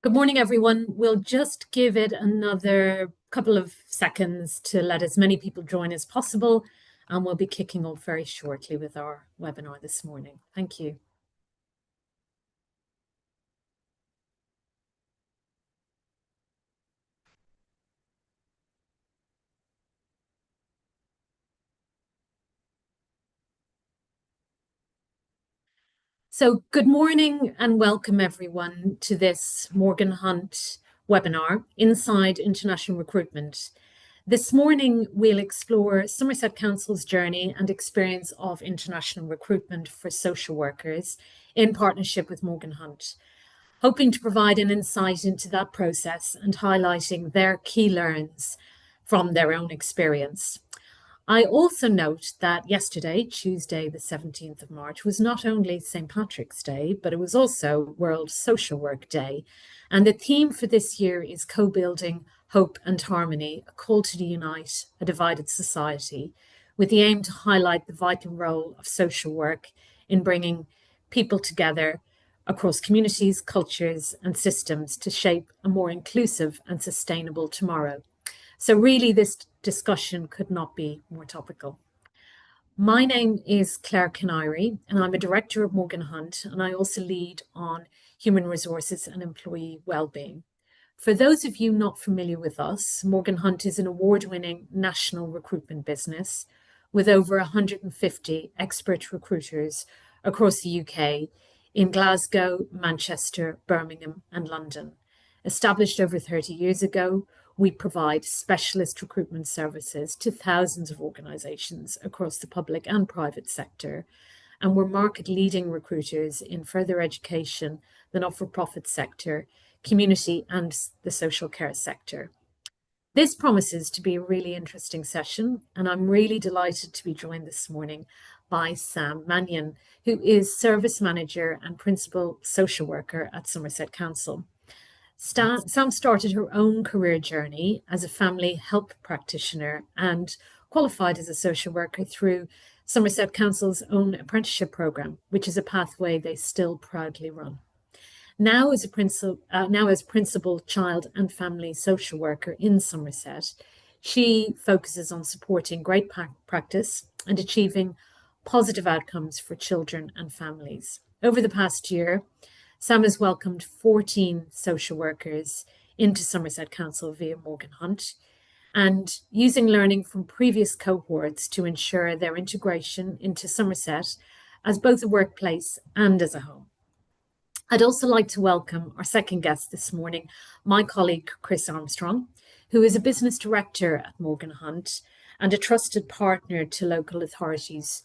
Good morning, everyone. We'll just give it another couple of seconds to let as many people join as possible, and we'll be kicking off very shortly with our webinar this morning. Thank you. So good morning and welcome everyone to this Morgan Hunt webinar, Inside International Recruitment. This morning, we'll explore Somerset Council's journey and experience of international recruitment for social workers in partnership with Morgan Hunt, hoping to provide an insight into that process and highlighting their key learns from their own experience. I also note that yesterday, Tuesday, the 17th of March, was not only St. Patrick's Day, but it was also World Social Work Day. And the theme for this year is co-building hope and harmony, a call to unite a divided society, with the aim to highlight the vital role of social work in bringing people together across communities, cultures, and systems to shape a more inclusive and sustainable tomorrow. So really, this discussion could not be more topical. My name is Clare Keniry, and I'm a director of Morgan Hunt, and I also lead on human resources and employee wellbeing. For those of you not familiar with us, Morgan Hunt is an award-winning national recruitment business with over 150 expert recruiters across the UK in Glasgow, Manchester, Birmingham, and London. Established over 30 years ago, we provide specialist recruitment services to thousands of organisations across the public and private sector, and we're market-leading recruiters in further education, the not-for-profit sector, community and the social care sector. This promises to be a really interesting session, and I'm really delighted to be joined this morning by Sam Mannion, who is Service Manager and Principal Social Worker at Somerset Council. Sam started her own career journey as a family health practitioner and qualified as a social worker through Somerset Council's own apprenticeship programme, which is a pathway they still proudly run. Now as principal child and family social worker in Somerset, she focuses on supporting great practice and achieving positive outcomes for children and families. Over the past year, Sam has welcomed 14 social workers into Somerset Council via Morgan Hunt, and using learning from previous cohorts to ensure their integration into Somerset as both a workplace and as a home. I'd also like to welcome our second guest this morning, my colleague Chris Armstrong, who is a business director at Morgan Hunt and a trusted partner to local authorities,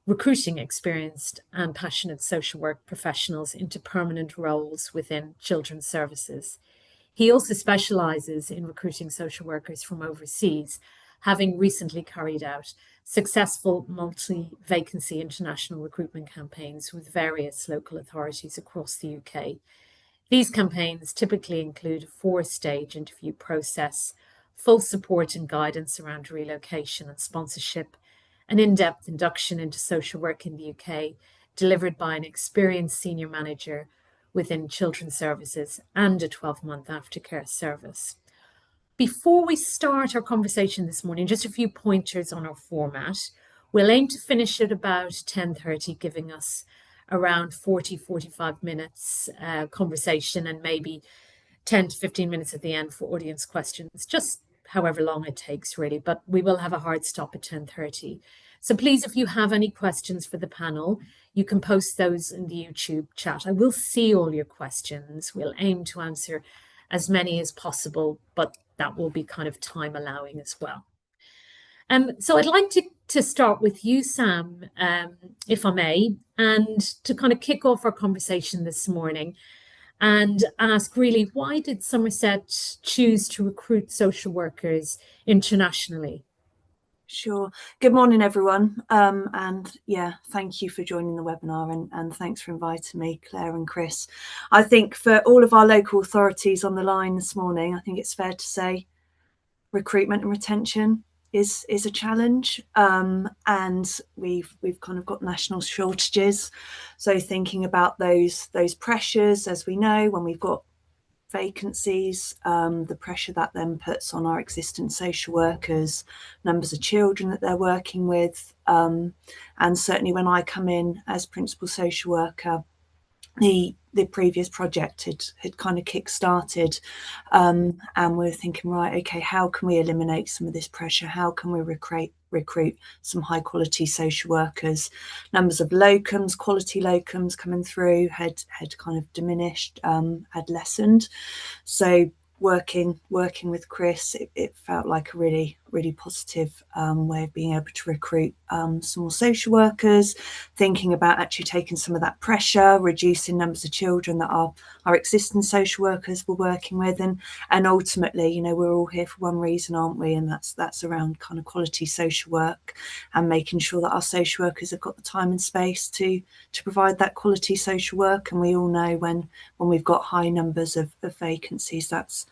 recruiting experienced and passionate social work professionals into permanent roles within children's services. He also specialises in recruiting social workers from overseas, having recently carried out successful multi-vacancy international recruitment campaigns with various local authorities across the UK. These campaigns typically include a 4-stage interview process, full support and guidance around relocation and sponsorship, an in-depth induction into social work in the UK, delivered by an experienced senior manager within children's services, and a 12-month aftercare service. Before we start our conversation this morning, just a few pointers on our format. We'll aim to finish at about 10:30, giving us around 45 minutes conversation and maybe 10 to 15 minutes at the end for audience questions, just however long it takes really, but we will have a hard stop at 10:30. So please, if you have any questions for the panel, you can post those in the YouTube chat. I will see all your questions. We'll aim to answer as many as possible, but that will be kind of time allowing as well. So I'd like to start with you, Sam, if I may, and to kind of kick off our conversation this morning and ask really, why did Somerset choose to recruit social workers internationally? Sure. Good morning, everyone. And yeah, thank you for joining the webinar and thanks for inviting me, Claire and Chris. I think for all of our local authorities on the line this morning, I think it's fair to say recruitment and retention is a challenge. And we've kind of got national shortages. So thinking about those pressures, as we know, when we've got vacancies, the pressure that then puts on our existing social workers, numbers of children that they're working with. And certainly when I come in as principal social worker, the previous project had kind of kick-started, and we're thinking, right, okay, how can we eliminate some of this pressure? How can we recruit some high quality social workers? Numbers of locums, quality locums coming through had kind of diminished, had lessened. So working with Chris, it felt like a really positive way of being able to recruit some more social workers, thinking about actually taking some of that pressure, reducing numbers of children that our existing social workers were working with, and ultimately, you know, we're all here for one reason, aren't we? And that's around kind of quality social work and making sure that our social workers have got the time and space to provide that quality social work. And we all know when we've got high numbers of vacancies, that's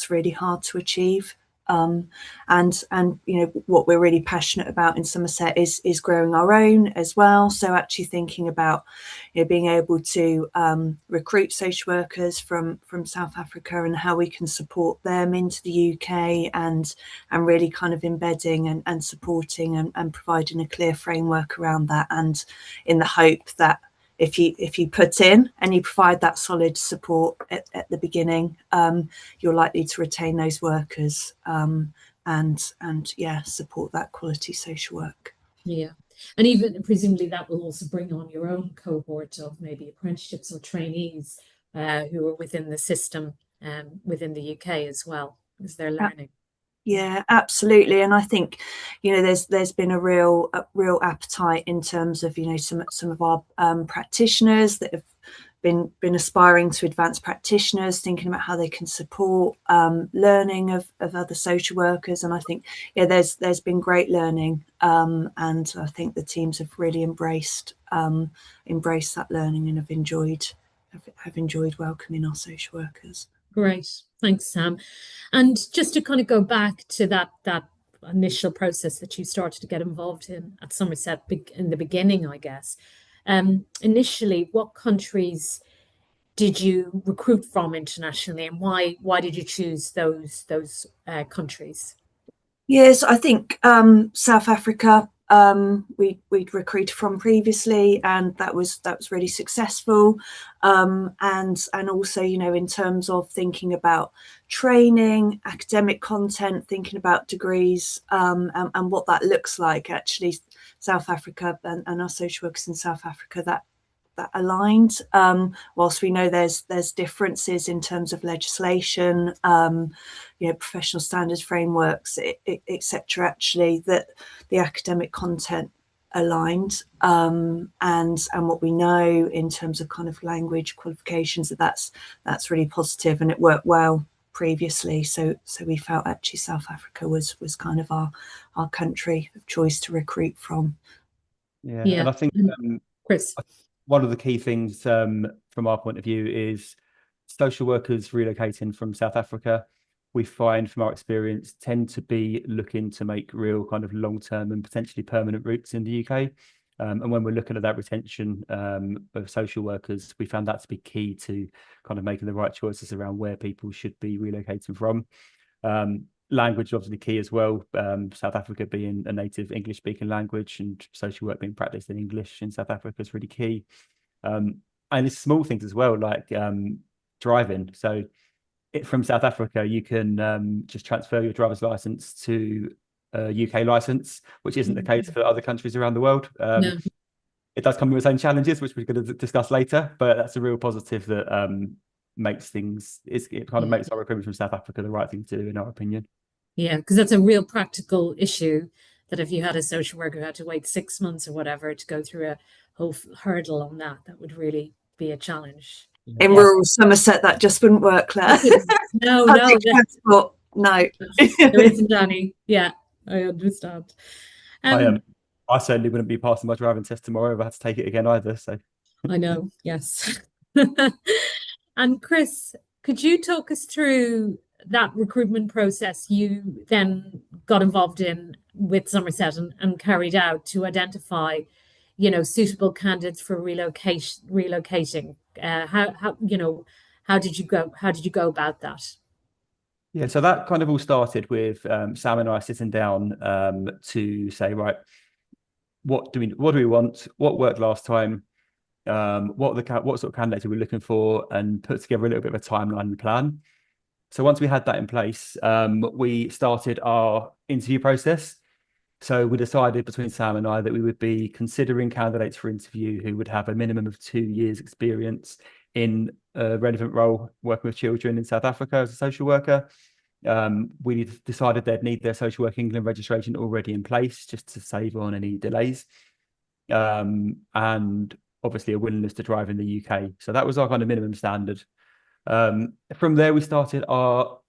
really hard to achieve. And you know, what we're really passionate about in Somerset is growing our own as well. So actually thinking about, you know, being able to recruit social workers from South Africa and how we can support them into the UK, and really kind of embedding and supporting and providing a clear framework around that, and in the hope that if you put in and you provide that solid support at the beginning, you're likely to retain those workers, and yeah, support that quality social work. Yeah. And even presumably that will also bring on your own cohort of maybe apprenticeships or trainees who are within the system within the UK as well, as they're learning. Yeah, absolutely. And I think, you know, there's been a real appetite in terms of, you know, some of our practitioners that have been aspiring to advanced practitioners, thinking about how they can support learning of other social workers. And I think, yeah, there's been great learning, and I think the teams have really embraced that learning and have enjoyed welcoming our social workers. Great. Thanks, Sam. And just to kind of go back to that initial process that you started to get involved in at Somerset in the beginning, I guess. Initially, what countries did you recruit from internationally, and why did you choose those countries? Yes, I think South Africa, we'd recruited from previously, and that was really successful. And also, you know, in terms of thinking about training, academic content, thinking about degrees, and what that looks like, actually, South Africa and our social workers in South Africa, that aligned. Whilst we know there's differences in terms of legislation, you know, professional standards frameworks, etc. Actually, that the academic content aligned, and what we know in terms of kind of language qualifications, that's really positive, and it worked well previously. So we felt actually South Africa was kind of our country of choice to recruit from. Yeah. And I think Chris, one of the key things from our point of view is social workers relocating from South Africa, we find from our experience, tend to be looking to make real kind of long-term and potentially permanent roots in the UK. And when we're looking at that retention of social workers, we found that to be key to kind of making the right choices around where people should be relocating from. Language obviously key as well. South Africa being a native English speaking language, and social work being practiced in English in South Africa is really key. And it's small things as well, like driving. So from South Africa, you can just transfer your driver's license to a UK license, which isn't the case for other countries around the world. No. It does come with its own challenges, which we're going to discuss later, but that's a real positive that makes things, it kind of makes our recruitment from South Africa the right thing to do, in our opinion. Yeah, because that's a real practical issue, that if you had a social worker who had to wait 6 months or whatever to go through a whole hurdle on that would really be a challenge. In rural Somerset, that just wouldn't work, Claire. No, no. There isn't any. Yeah, I understand. I certainly wouldn't be passing my driving test tomorrow if I had to take it again either. So I know, yes. And Chris, could you talk us through that recruitment process you then got involved in with Somerset and carried out to identify, you know, suitable candidates for relocating? How you know, How did you go about that? Yeah, so that kind of all started with Sam and I sitting down to say, right, what do we want? What worked last time? What sort of candidates are we looking for? And put together a little bit of a timeline and plan. So once we had that in place, we started our interview process. So we decided between Sam and I that we would be considering candidates for interview who would have a minimum of 2 years experience in a relevant role working with children in South Africa as a social worker. We decided they'd need their Social Work England registration already in place just to save on any delays. And obviously a willingness to drive in the UK. So that was our kind of minimum standard. From there, we started our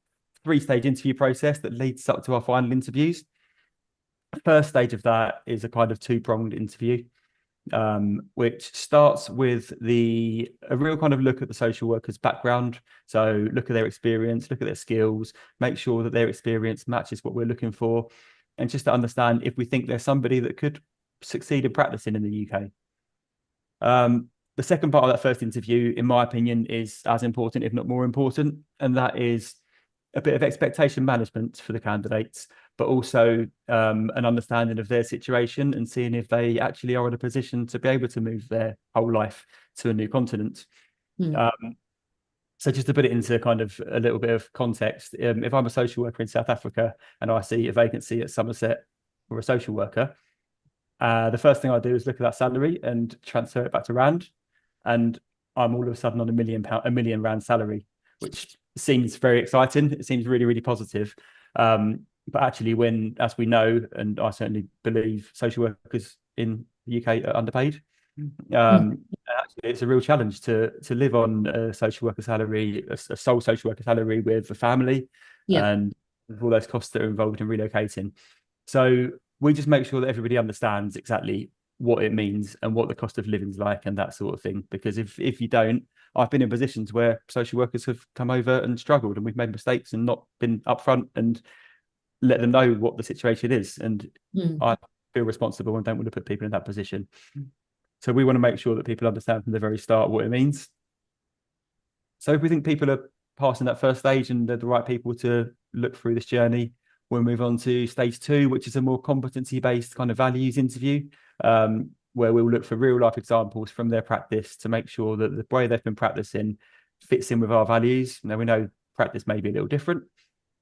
3-stage interview process that leads up to our final interviews. First stage of that is a kind of 2-pronged interview, which starts with a real kind of look at the social worker's background. So look at their experience, look at their skills, make sure that their experience matches what we're looking for, and just to understand if we think there's somebody that could succeed in practicing in the UK. The second part of that first interview, in my opinion, is as important, if not more important, and that is a bit of expectation management for the candidates, but also an understanding of their situation and seeing if they actually are in a position to be able to move their whole life to a new continent. So just to put it into kind of a little bit of context, if I'm a social worker in South Africa and I see a vacancy at Somerset for a social worker, the first thing I do is look at that salary and transfer it back to Rand. And I'm all of a sudden on £1 million Rand salary, which seems very exciting. It seems really, really positive. But actually, as we know, and I certainly believe, social workers in the UK are underpaid. Actually, it's a real challenge to live on a social worker salary, a sole social worker salary with a family, and with all those costs that are involved in relocating. So we just make sure that everybody understands exactly what it means and what the cost of living is like and that sort of thing. Because if you don't, I've been in positions where social workers have come over and struggled, and we've made mistakes and not been upfront and let them know what the situation is. And I feel responsible and don't want to put people in that position. So we want to make sure that people understand from the very start what it means. So if we think people are passing that first stage and they're the right people to look through this journey, we'll move on to stage 2, which is a more competency-based kind of values interview, where we'll look for real-life examples from their practice to make sure that the way they've been practicing fits in with our values. Now, we know practice may be a little different,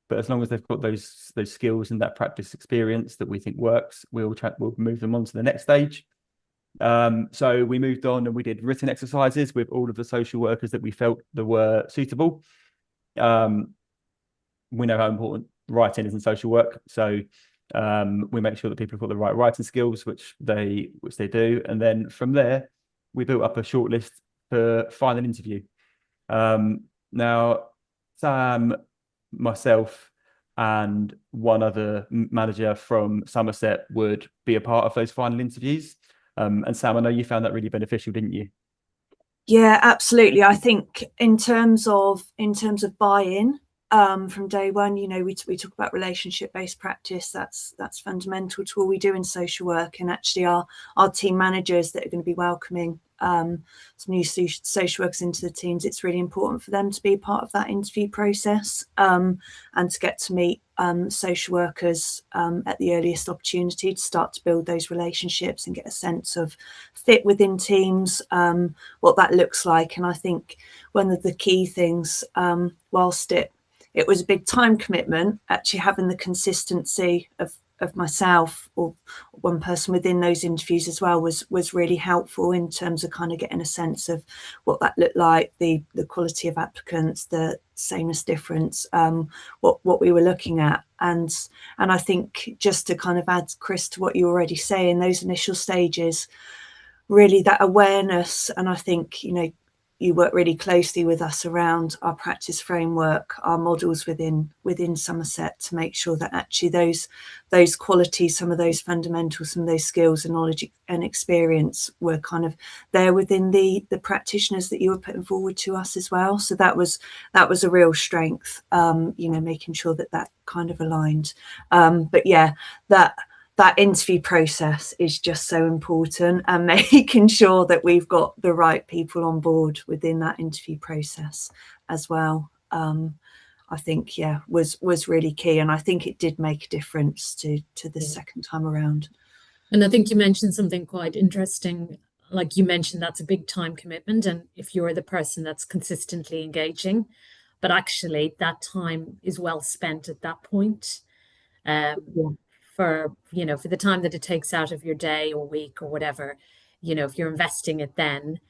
but as long as they've got those skills and that practice experience that we think works, we'll move them on to the next stage. So we moved on and we did written exercises with all of the social workers that we felt that were suitable. We know how important writing is in social work, so we make sure that people have got the right writing skills, which they do, and then from there we built up a shortlist for final interview. Now, Sam, myself, and one other manager from Somerset would be a part of those final interviews. And Sam, I know you found that really beneficial, didn't you? Yeah, absolutely. I think in terms of buy-in, from day one, we talk about relationship-based practice. That's fundamental to all we do in social work, and actually our team managers that are going to be welcoming some new social workers into the teams, it's really important for them to be part of that interview process, and to get to meet social workers at the earliest opportunity to start to build those relationships and get a sense of fit within teams, what that looks like. And I think one of the key things, whilst it was a big time commitment, actually having the consistency of myself or one person within those interviews as well was really helpful in terms of kind of getting a sense of what that looked like, the quality of applicants, the sameness difference, what we were looking at. And I think just to kind of add, Chris, to what you already say, in those initial stages, really that awareness. And I think, you work really closely with us around our practice framework, our models within Somerset, to make sure that actually those qualities, some of those fundamentals, some of those skills and knowledge and experience were kind of there within the practitioners that you were putting forward to us as well. So that was a real strength, making sure that kind of aligned. But yeah, that interview process is just so important, and making sure that we've got the right people on board within that interview process as well. I think, yeah, was really key, and I think it did make a difference to the second time around. And I think you mentioned something quite interesting. Like you mentioned, that's a big time commitment, and if you're the person that's consistently engaging, but actually that time is well spent at that point. Yeah. For for the time that it takes out of your day or week or whatever, if you're investing it then,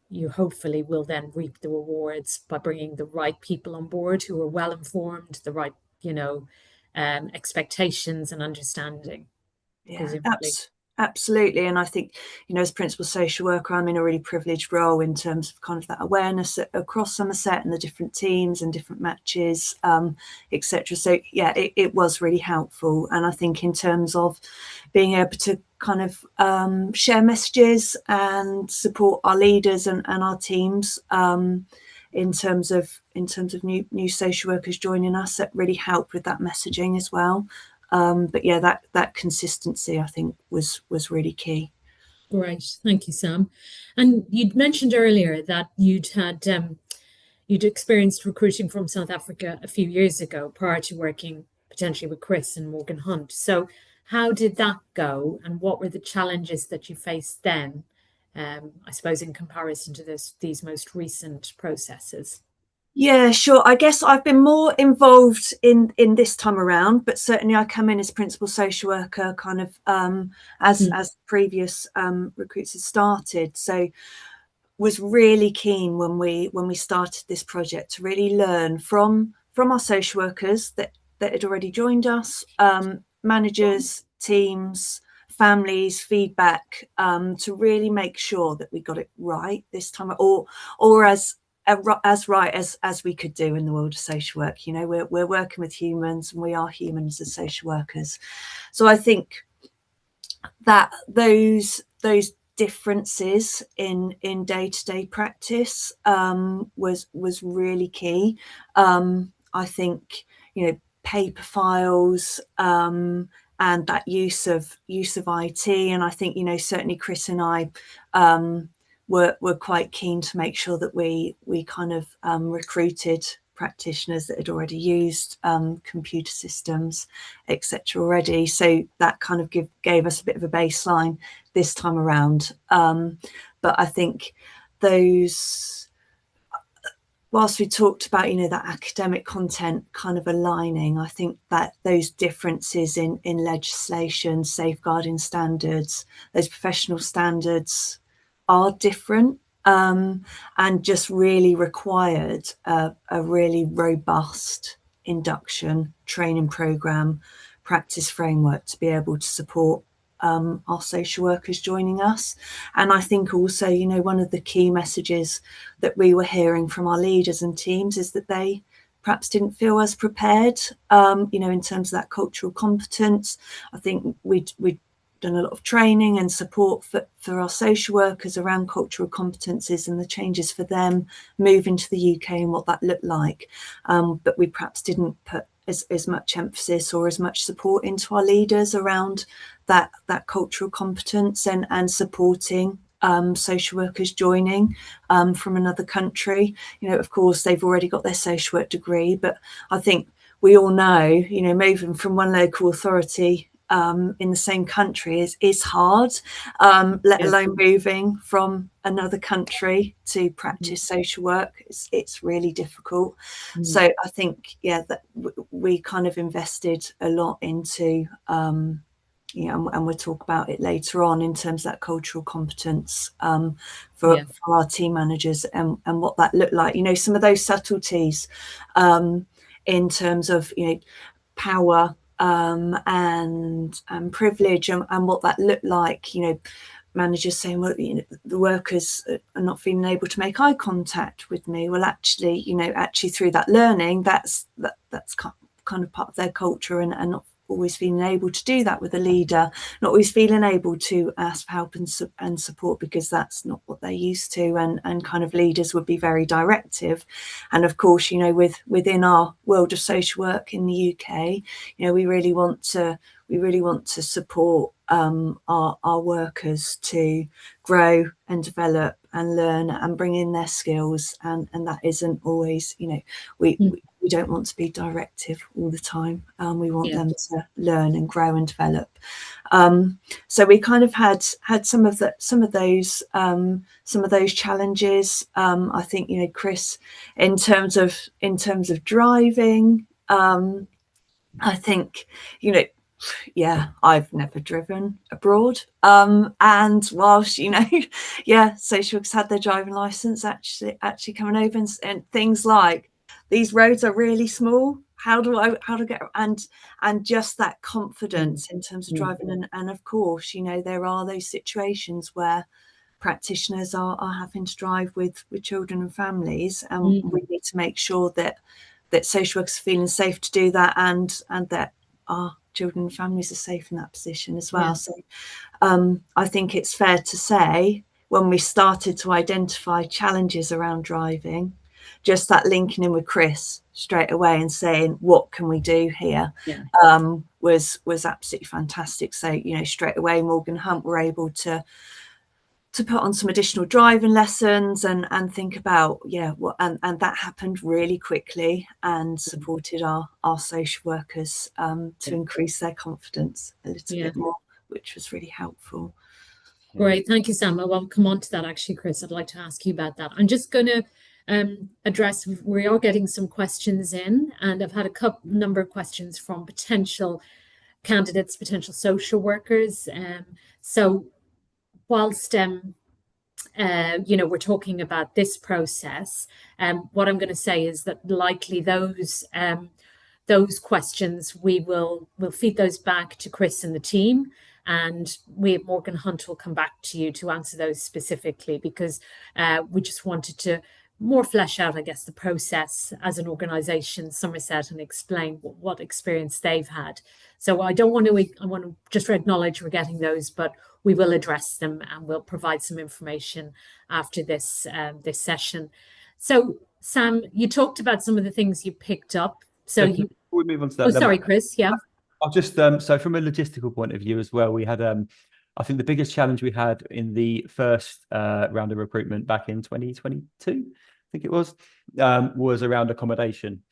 you hopefully will then reap the rewards by bringing the right people on board who are well informed, the right expectations and understanding, Yeah, presumably. absolutely. And I think, as principal social worker, I'm in a really privileged role in terms of kind of that awareness across Somerset and the different teams and different matches, etc. So yeah, it was really helpful. And I think in terms of being able to kind of share messages and support our leaders and our teams, in terms of new social workers joining us, that really helped with that messaging as well. But yeah, that consistency, I think, was really key. Great, thank you, Sam. And you'd mentioned earlier that you'd experienced recruiting from South Africa a few years ago prior to working potentially with Chris and Morgan Hunt. So how did that go, and what were the challenges that you faced then, I suppose, in comparison to these most recent processes? Yeah, sure. I guess I've been more involved in this time around, but certainly I come in as principal social worker, kind of as previous recruits had started. So was really keen when we started this project to really learn from our social workers that had already joined us, managers, teams, families, feedback, to really make sure that we got it right this time, or as right as we could do in the world of social work. We're working with humans, and we are humans as social workers. So I think that those differences in day-to-day practice was really key. I think paper files, and that use of IT, and I think certainly Chris and I were quite keen to make sure that we kind of recruited practitioners that had already used computer systems, etc. already. So that kind of gave us a bit of a baseline this time around. But I think whilst we talked about that academic content kind of aligning, I think that those differences in legislation, safeguarding standards, those professional standards are different, and just really required a really robust induction training program, practice framework to be able to support our social workers joining us. And I think also, one of the key messages that we were hearing from our leaders and teams is that they perhaps didn't feel as prepared, in terms of that cultural competence. I think we'd done a lot of training and support for our social workers around cultural competencies and the changes for them moving to the UK and what that looked like. But we perhaps didn't put as much emphasis or as much support into our leaders around that cultural competence and supporting social workers joining from another country. Of course, they've already got their social work degree, but I think we all know, moving from one local authority in the same country is hard, let alone moving from another country to practice social work. It's really difficult. So I think, that we kind of invested a lot into, and we'll talk about it later on in terms of that cultural competence for our team managers and what that looked like. Some of those subtleties in terms of power and privilege and what that looked like. Managers saying, well, the workers are not feeling able to make eye contact with me. Well, actually through that learning, that's kind of part of their culture, and not always feeling able to do that with a leader, not always feeling able to ask for help and support because that's not what they're used to, and kind of leaders would be very directive. And of course, within our world of social work in the UK, we really want to really want to support our workers to grow and develop and learn and bring in their skills, and that isn't always, we don't want to be directive all the time. We want them to learn and grow and develop. So we kind of had some of those challenges. I think, Chris, in terms of driving, I think, I've never driven abroad. And whilst, social workers had their driving license, actually coming over and things like, these roads are really small. How do I get, and just that confidence in terms of driving. And of course, there are those situations where practitioners are having to drive with children and families, and we need to make sure that social workers are feeling safe to do that, and that our children and families are safe in that position as well. So I think it's fair to say, when we started to identify challenges around driving, just that linking in with Chris straight away and saying, what can we do here, was absolutely fantastic. So, straight away, Morgan Hunt were able to put on some additional driving lessons and think about, and that happened really quickly, and supported our social workers to increase their confidence a little bit more, which was really helpful. Great, thank you, Sam. Well, I'll come on to that actually, Chris. I'd like to ask you about that. I'm just going to address, we are getting some questions in, and I've had a number of questions from potential candidates, potential social workers. So whilst we're talking about this process, what I'm going to say is that likely those questions, we'll feed those back to Chris and the team, and we at Morgan Hunt will come back to you to answer those specifically, because we just wanted to more flesh out, I guess, the process as an organisation, Somerset, and explain what experience they've had. So I want to just acknowledge we're getting those, but we will address them, and we'll provide some information after this session. So Sam, you talked about some of the things you picked up. So before we move on to that. Oh, sorry, Chris. Yeah. I'll just so from a logistical point of view as well, we had I think the biggest challenge we had in the first round of recruitment back in 2022, I think it was around accommodation.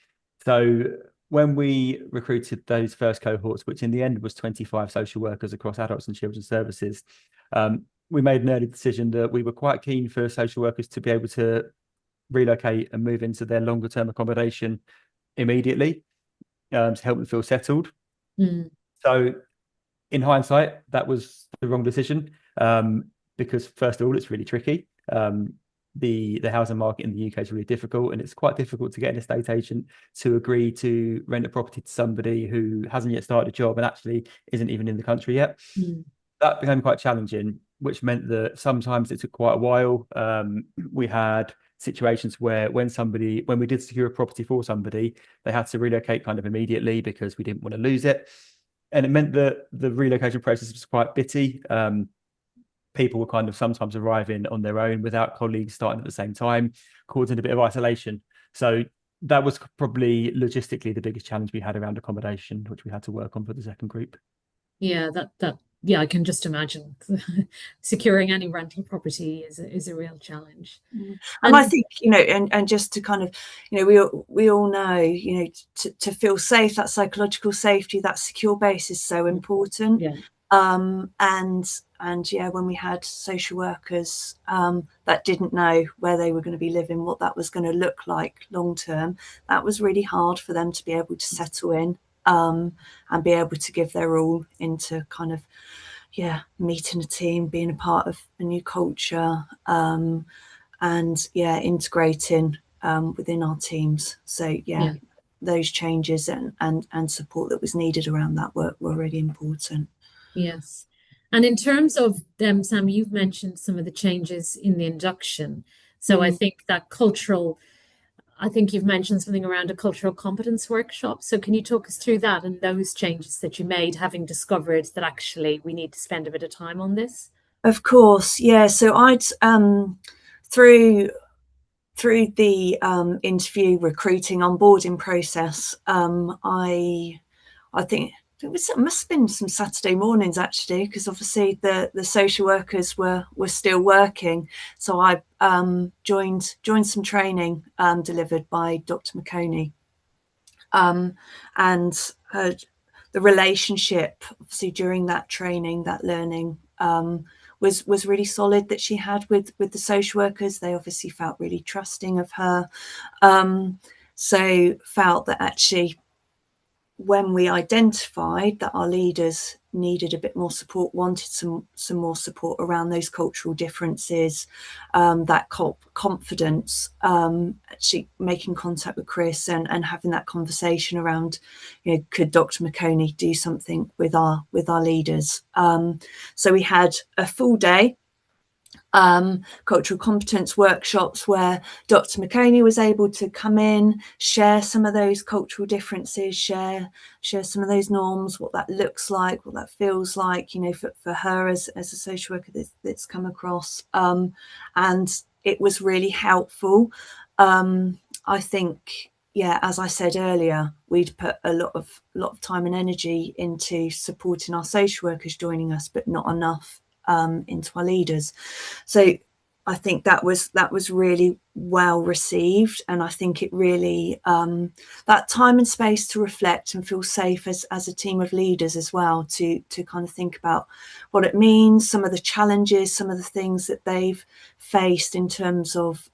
So when we recruited those first cohorts, which in the end was 25 social workers across adults and children's services, we made an early decision that we were quite keen for social workers to be able to relocate and move into their longer term accommodation immediately, to help them feel settled. So in hindsight, that was the wrong decision, because first of all, it's really tricky. The housing market in the UK is really difficult, and it's quite difficult to get an estate agent to agree to rent a property to somebody who hasn't yet started a job and actually isn't even in the country yet. That became quite challenging, which meant that sometimes it took quite a while. We had situations where when we did secure a property for somebody, they had to relocate kind of immediately because we didn't want to lose it. And it meant that the relocation process was quite bitty. People were kind of sometimes arriving on their own without colleagues starting at the same time, causing a bit of isolation. So that was probably logistically the biggest challenge we had around accommodation, which we had to work on for the second group. Yeah, I can just imagine securing any rental property is a real challenge. And I think, and just to kind of, we all know, to feel safe, that psychological safety, that secure base is so important. And when we had social workers that didn't know where they were going to be living, what that was going to look like long term, that was really hard for them to be able to settle in, and be able to give their all into kind of meeting a team, being a part of a new culture, and integrating within our teams. So those changes and support that was needed around that were really important. Yes. And in terms of them, Sam, you've mentioned some of the changes in the induction. So I think you've mentioned something around a cultural competence workshop. So can you talk us through that and those changes that you made, having discovered that actually we need to spend a bit of time on this? Of course, yeah. So I'd through the interview, recruiting, onboarding process, I think it must have been some Saturday mornings actually, because obviously the social workers were still working. So I joined some training delivered by Dr. McConey, and the relationship obviously during that training, that learning, was really solid that she had with the social workers. They obviously felt really trusting of her, so felt that actually when we identified that our leaders needed a bit more support, wanted some more support around those cultural differences, that confidence, actually making contact with Chris and having that conversation around, could Dr. McConey do something with our leaders? So we had a full day cultural competence workshops where Dr. McConey was able to come in, share some of those cultural differences, share some of those norms, what that looks like, what that feels like, for her as a social worker that's come across. And it was really helpful. I think, as I said earlier, we'd put a lot of time and energy into supporting our social workers joining us, but not enough into our leaders. So I think that was really well received, and I think it really that time and space to reflect and feel safe as a team of leaders as well, to kind of think about what it means, some of the challenges, some of the things that they've faced in terms of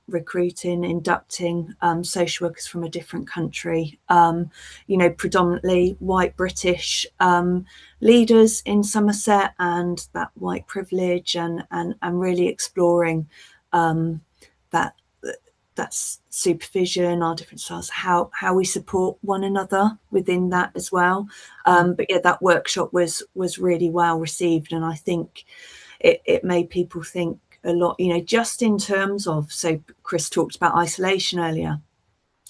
recruiting, inducting social workers from a different country, predominantly white British leaders in Somerset, and that white privilege, and really exploring that's supervision, our different styles, how we support one another within that as well. But that workshop was really well received, and I think it made people think a lot, just in terms of, so Chris talked about isolation earlier.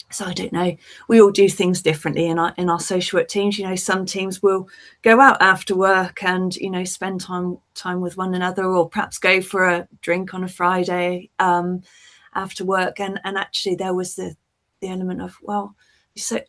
So I don't know, we all do things differently in our social work teams. Some teams will go out after work and spend time with one another, or perhaps go for a drink on a Friday after work, and actually there was the element of, well, so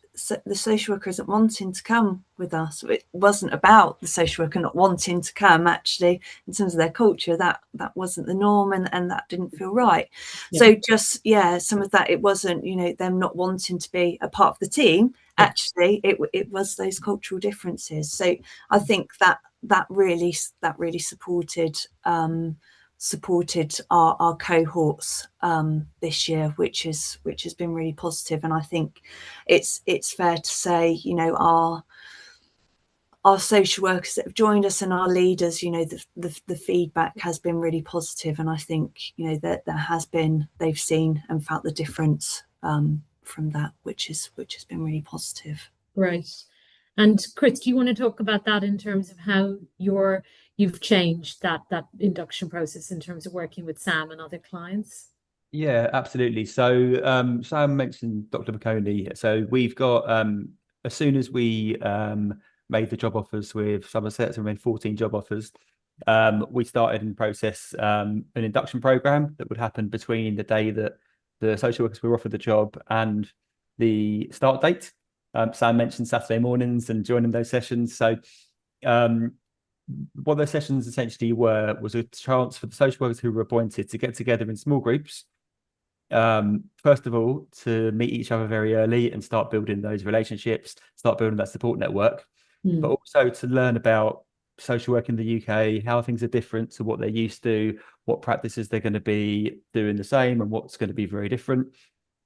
the social worker isn't wanting to come with us. It wasn't about the social worker not wanting to come. Actually, in terms of their culture, that wasn't the norm, and that didn't feel right. So just some of that, it wasn't them not wanting to be a part of the team. Actually, it was those cultural differences. So I think that really supported our cohorts this year, which has been really positive. And I think it's fair to say, our social workers that have joined us and our leaders, the feedback has been really positive, and I think that they've seen and felt the difference from that, which has been really positive. Right. And Chris, do you want to talk about that in terms of how you've changed that induction process in terms of working with Sam and other clients? Yeah, absolutely. So Sam mentioned Dr. McConey. So we've got, as soon as we made the job offers with Somerset, so we made 14 job offers, we started in process an induction program that would happen between the day that the social workers were offered the job and the start date. Sam mentioned Saturday mornings and joining those sessions. So what those sessions essentially was a chance for the social workers who were appointed to get together in small groups, first of all, to meet each other very early and start building those relationships, start building that support network, but also to learn about social work in the UK, how things are different to what they're used to, what practices they're going to be doing the same and what's going to be very different.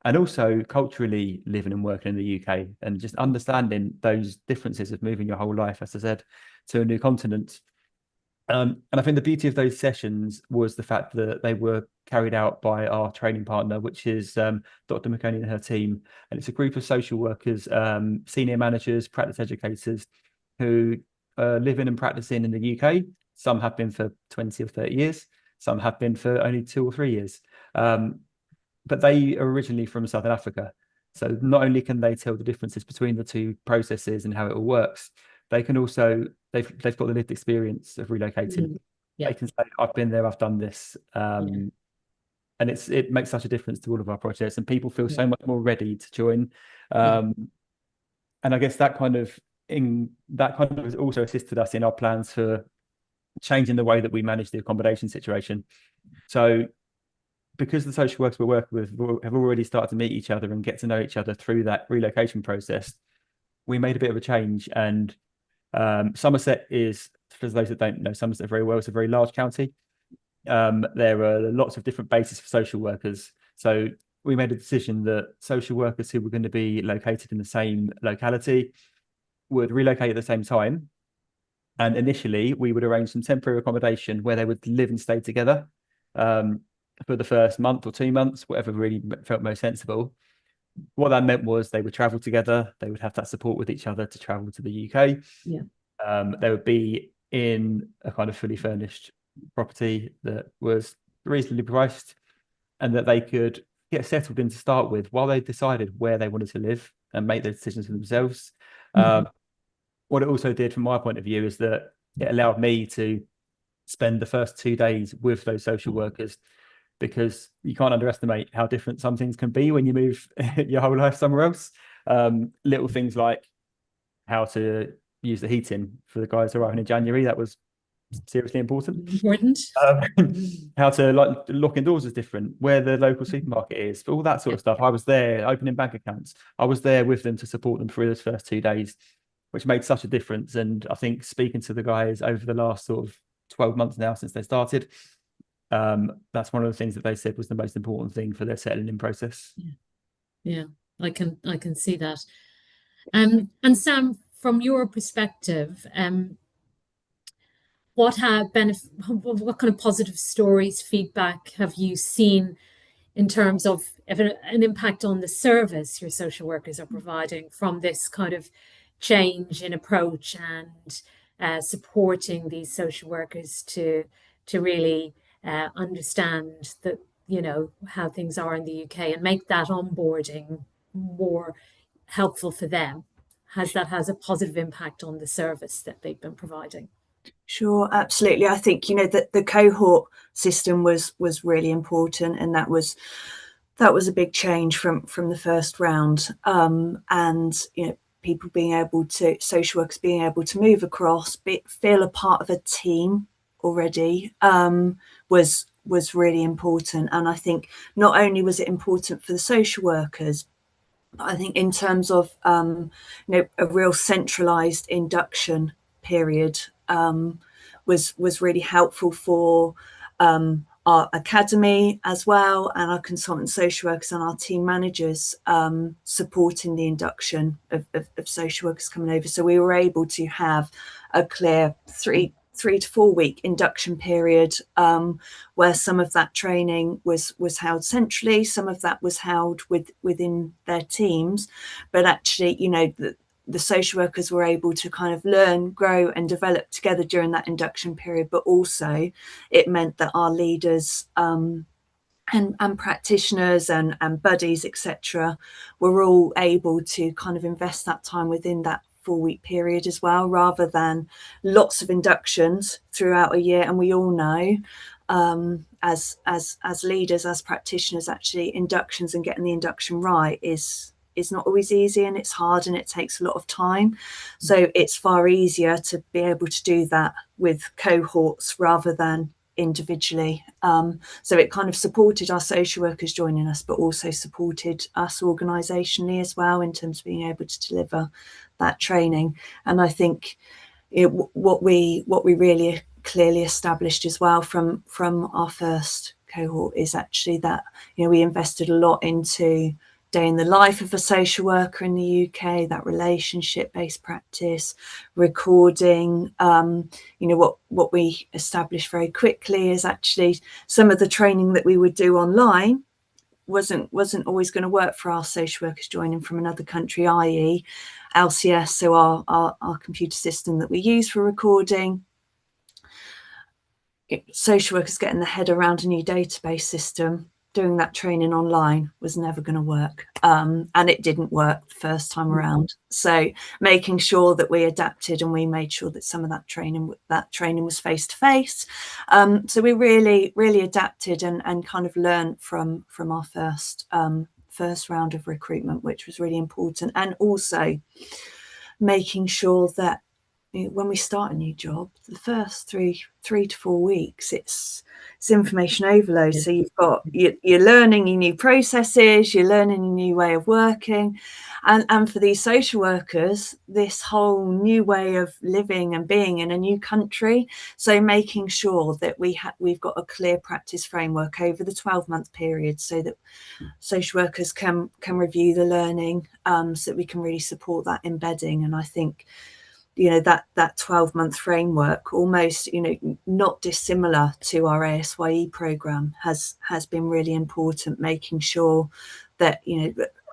And also culturally living and working in the UK, and just understanding those differences of moving your whole life, as I said, to a new continent. And I think the beauty of those sessions was the fact that they were carried out by our training partner, which is Dr. McConey and her team. And it's a group of social workers, senior managers, practice educators who are living and practicing in the UK. Some have been for 20 or 30 years. Some have been for only 2 or 3 years. But they are originally from Southern Africa. So not only can they tell the differences between the two processes and how it all works, they can also, they've got the lived experience of relocating. They can say, I've been there, I've done this. And it makes such a difference to all of our projects, and people feel so much more ready to join. And I guess that kind of that kind of has also assisted us in our plans for changing the way that we manage the accommodation situation. So because the social workers we're working with have already started to meet each other and get to know each other through that relocation process, we made a bit of a change. And Somerset is, for those that don't know Somerset very well, it's a very large county. There are lots of different bases for social workers. So we made a decision that social workers who were going to be located in the same locality would relocate at the same time. And initially, we would arrange some temporary accommodation where they would live and stay together for the first month or 2 months, whatever really felt most sensible. What that meant was they would travel together. They would have that support with each other to travel to the UK. Yeah. They would be in a kind of fully furnished property that was reasonably priced, and that they could get settled in to start with while they decided where they wanted to live and make their decisions for themselves. What it also did from my point of view is that it allowed me to spend the first 2 days with those social workers, because you can't underestimate how different some things can be when you move your whole life somewhere else. Little things like how to use the heating for the guys arriving in January, that was seriously important. How to lock indoors is different, where the local supermarket is, all that sort of stuff. I was there opening bank accounts. I was there with them to support them through those first 2 days, which made such a difference. And I think speaking to the guys over the last sort of 12 months now since they started, that's one of the things that they said was the most important thing for their settling in process. Yeah, I can see that. And Sam, from your perspective, what kind of positive stories, feedback have you seen in terms of an impact on the service your social workers are providing from this kind of change in approach and supporting these social workers to really understand that, how things are in the UK and make that onboarding more helpful for them? Has a positive impact on the service that they've been providing? Sure, absolutely. I think that the cohort system was really important, and that was a big change from the first round. And people social workers being able to move across, feel a part of a team already, was really important. And I think not only was it important for the social workers, but I think in terms of a real centralised induction period was really helpful for our academy as well, and our consultant social workers and our team managers supporting the induction of social workers coming over. So we were able to have a clear 3 to 4 week induction period, where some of that training was held centrally, some of that was held within their teams, but actually the social workers were able to kind of learn, grow and develop together during that induction period. But also it meant that our leaders and practitioners and buddies, etc., were all able to kind of invest that time within that 4-week period as well, rather than lots of inductions throughout a year. And we all know, as leaders, as practitioners, actually inductions and getting the induction right is not always easy, and it's hard, and it takes a lot of time. So it's far easier to be able to do that with cohorts rather than individually. So it kind of supported our social workers joining us, but also supported us organisationally as well in terms of being able to deliver that training. And I think what we really clearly established as well from our first cohort is actually that we invested a lot into day in the life of a social worker in the UK, that relationship-based practice, recording. What we established very quickly is actually some of the training that we would do online wasn't always going to work for our social workers joining from another country, i.e. LCS, so our computer system that we use for recording. Social workers getting their head around a new database system, doing that training online was never going to work, and it didn't work the first time around. So making sure that we adapted, and we made sure that some of that training was face to face. So we really adapted and kind of learned from our first round of recruitment, which was really important. And also making sure that when we start a new job, the first three to 4 weeks, it's information overload. So you're learning your new processes, you're learning a new way of working, and for these social workers, this whole new way of living and being in a new country. So making sure that we've got a clear practice framework over the 12-month period, so that social workers can review the learning, so that we can really support that embedding. And I think that 12-month framework, almost not dissimilar to our ASYE program, has been really important, making sure that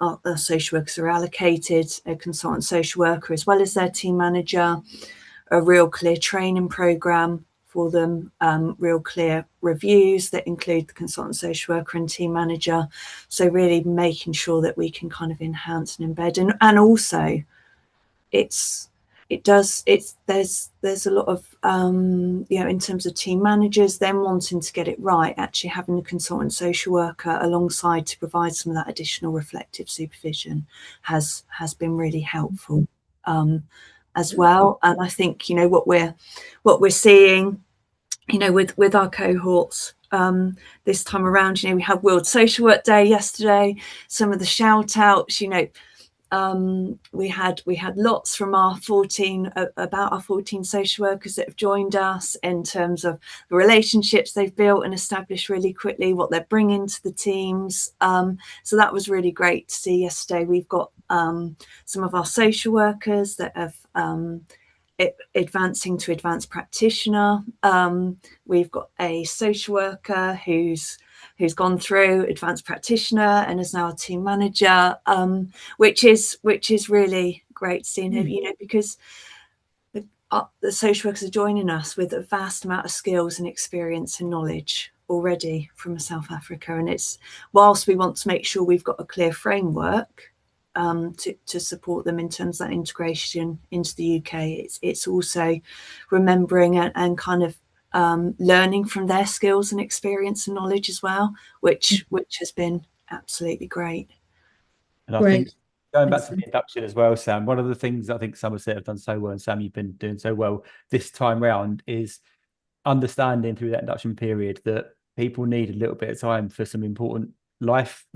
our social workers are allocated a consultant social worker as well as their team manager, a real clear training program for them, real clear reviews that include the consultant social worker and team manager. So really making sure that we can kind of enhance and embed, and also there's a lot of in terms of team managers then wanting to get it right, actually having a consultant social worker alongside to provide some of that additional reflective supervision has been really helpful as well. And I think what we're seeing with our cohorts this time around, we had World Social Work Day yesterday. Some of the shout outs, we had lots from our 14 social workers that have joined us, in terms of the relationships they've built and established really quickly, what they're bringing to the teams. So that was really great to see yesterday. We've got some of our social workers that have advancing to advanced practitioner. We've got a social worker who's gone through advanced practitioner and is now a team manager, which is really great seeing him, because the social workers are joining us with a vast amount of skills and experience and knowledge already from South Africa. And it's, whilst we want to make sure we've got a clear framework to support them in terms of that integration into the UK, it's also remembering and kind of learning from their skills and experience and knowledge as well, which has been absolutely great. And I think going back to the induction as well, Sam, one of the things I think Somerset have done so well, and Sam, you've been doing so well this time round, is understanding through that induction period that people need a little bit of time for some important life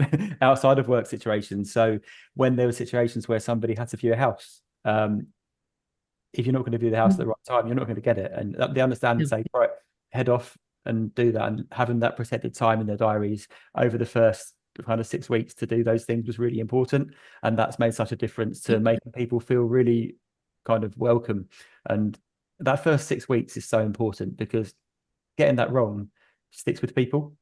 outside of work situations. So when there were situations where somebody had to view a house, if you're not going to view the house at the right time, you're not going to get it. And the understanding, say, right, head off and do that, and having that protected time in their diaries over the first kind of 6 weeks to do those things was really important. And that's made such a difference to making people feel really kind of welcome. And that first 6 weeks is so important, because getting that wrong sticks with people.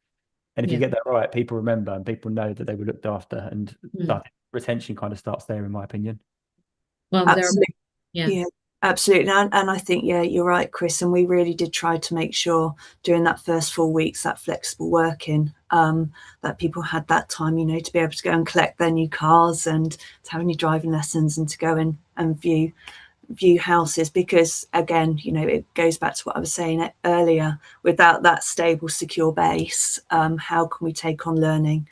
And if you get that right, people remember and people know that they were looked after, and retention kind of starts there, in my opinion. Well, absolutely. Absolutely. And I think, you're right, Chris. And we really did try to make sure during that first 4 weeks, that flexible working, that people had that time, to be able to go and collect their new cars and to have any driving lessons and to go in and view houses. Because again, it goes back to what I was saying earlier, without that stable, secure base, how can we take on learning?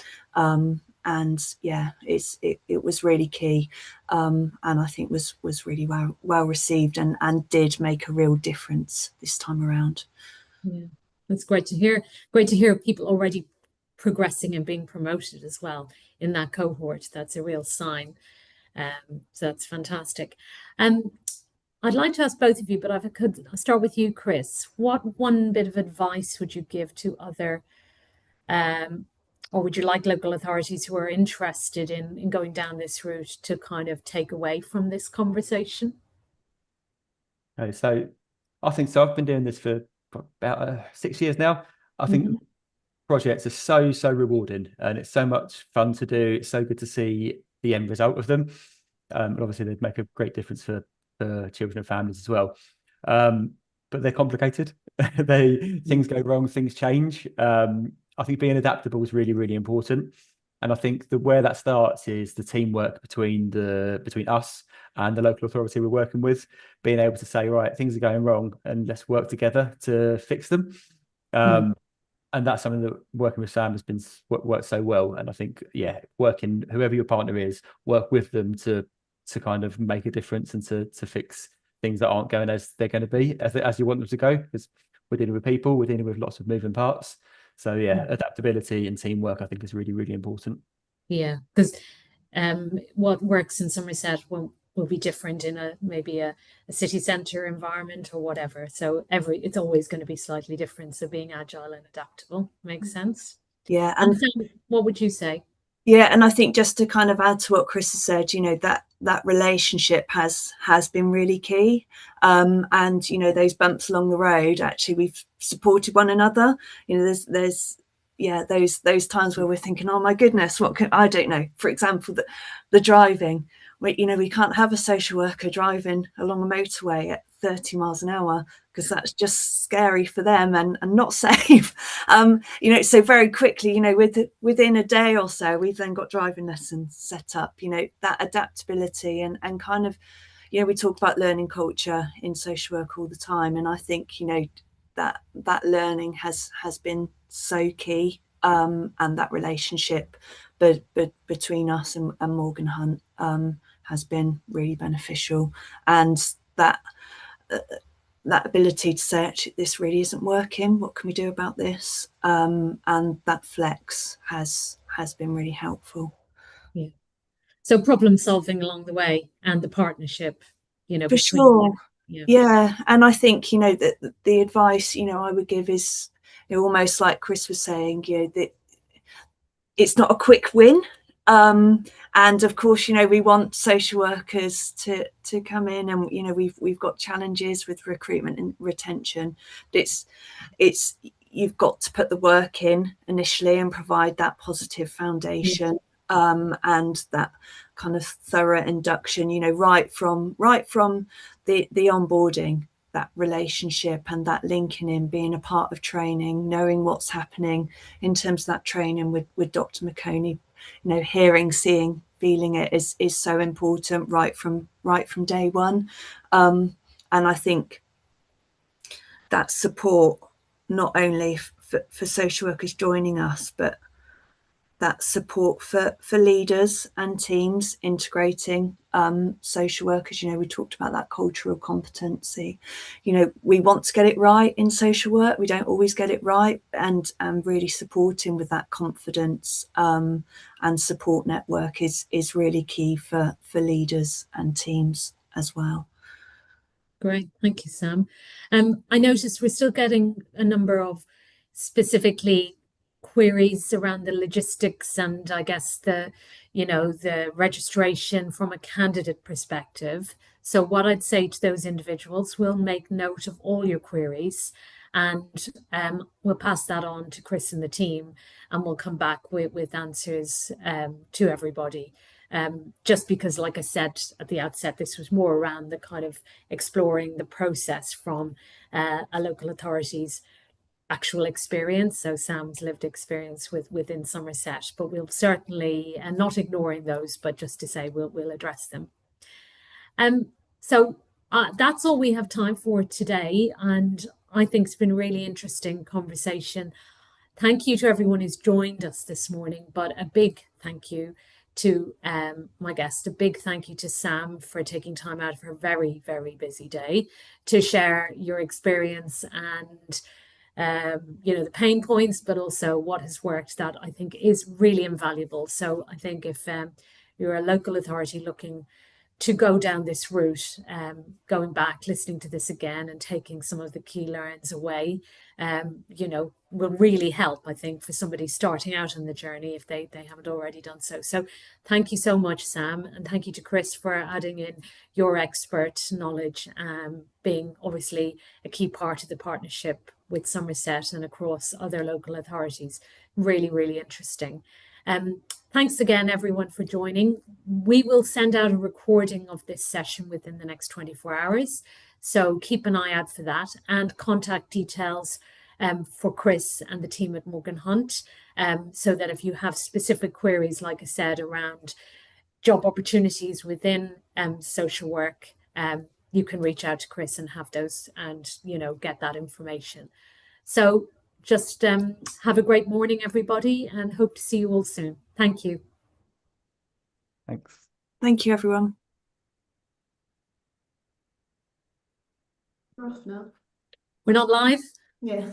And it was really key, and I think was really well received, and did make a real difference this time around. Yeah, that's great to hear. Great to hear people already progressing and being promoted as well in that cohort. That's a real sign. So that's fantastic. I'd like to ask both of you, but if I could start with you, Chris, what one bit of advice would you give to other or would you like local authorities who are interested in going down this route to kind of take away from this conversation? Okay, so I think so. I've been doing this for about 6 years now. I think projects are so rewarding, and it's so much fun to do. It's so good to see the end result of them. And obviously, they'd make a great difference for children and families as well. But they're complicated. Things go wrong, things change. I think being adaptable is really, really important. And I think where that starts is the teamwork between us and the local authority we're working with, being able to say, right, things are going wrong and let's work together to fix them. And that's something that working with Sam has been worked so well. And I think, working, whoever your partner is, work with them to to kind of make a difference and to fix things that aren't going as they're going to be, as you want them to go, because we're dealing with people, we're dealing with lots of moving parts. So yeah, adaptability and teamwork, I think, is really, really important. Yeah, because what works in Somerset will be different in maybe a city centre environment or whatever. So it's always going to be slightly different. So being agile and adaptable makes sense. Yeah, and Sam, what would you say? Yeah, and I think just to kind of add to what Chris has said, that relationship has been really key. And those bumps along the road, actually, we've supported one another. There's those times where we're thinking, oh my goodness, I don't know. For example, the driving. We can't have a social worker driving along a motorway at 30 miles an hour because that's just scary for them and not safe. So very quickly, within a day or so, we've then got driving lessons set up. That adaptability and kind of, we talk about learning culture in social work all the time, and I think that learning has been so key, and that relationship between us and Morgan Hunt has been really beneficial, and that ability to say, actually, this really isn't working, what can we do about this, and that flex has been really helpful. Yeah, so problem solving along the way and the partnership, for between sure. Yeah, and I think that the advice I would give is almost like Chris was saying, that it's not a quick win. And of course, we want social workers to come in, and we've got challenges with recruitment and retention. But it's you've got to put the work in initially and provide that positive foundation, and that kind of thorough induction. Right from the onboarding, that relationship and that linking in, being a part of training, knowing what's happening in terms of that training with Dr. McConey, hearing, seeing, feeling it is so important right from day one. And I think that support, not only for social workers joining us, but that support for leaders and teams integrating social workers. We talked about that cultural competency. We want to get it right in social work. We don't always get it right, and really supporting with that confidence and support network is really key for leaders and teams as well. Great, thank you, Sam. I noticed we're still getting a number of specifically queries around the logistics and I guess the registration from a candidate perspective. So what I'd say to those individuals, we'll make note of all your queries, and we'll pass that on to Chris and the team, and we'll come back with answers to everybody. Just because, like I said at the outset, this was more around the kind of exploring the process from a local authority's actual experience, so Sam's lived experience within Somerset. But we'll certainly, and not ignoring those, but just to say we'll address them. So that's all we have time for today, and I think it's been a really interesting conversation. Thank you to everyone who's joined us this morning, but a big thank you to my guest. A big thank you to Sam for taking time out of her very, very busy day to share your experience and the pain points, but also what has worked, that I think is really invaluable. So I think if you're a local authority looking to go down this route, going back, listening to this again and taking some of the key learns away, will really help, I think, for somebody starting out on the journey if they haven't already done so. So thank you so much, Sam, and thank you to Chris for adding in your expert knowledge, being obviously a key part of the partnership with Somerset and across other local authorities. Really, really interesting. Thanks again, everyone, for joining. We will send out a recording of this session within the next 24 hours. So keep an eye out for that, and contact details for Chris and the team at Morgan Hunt, so that if you have specific queries, like I said, around job opportunities within social work, you can reach out to Chris and have those and, get that information. So just have a great morning, everybody, and hope to see you all soon. Thank you. Thanks. Thank you, everyone. We're off now. We're not live? Yeah.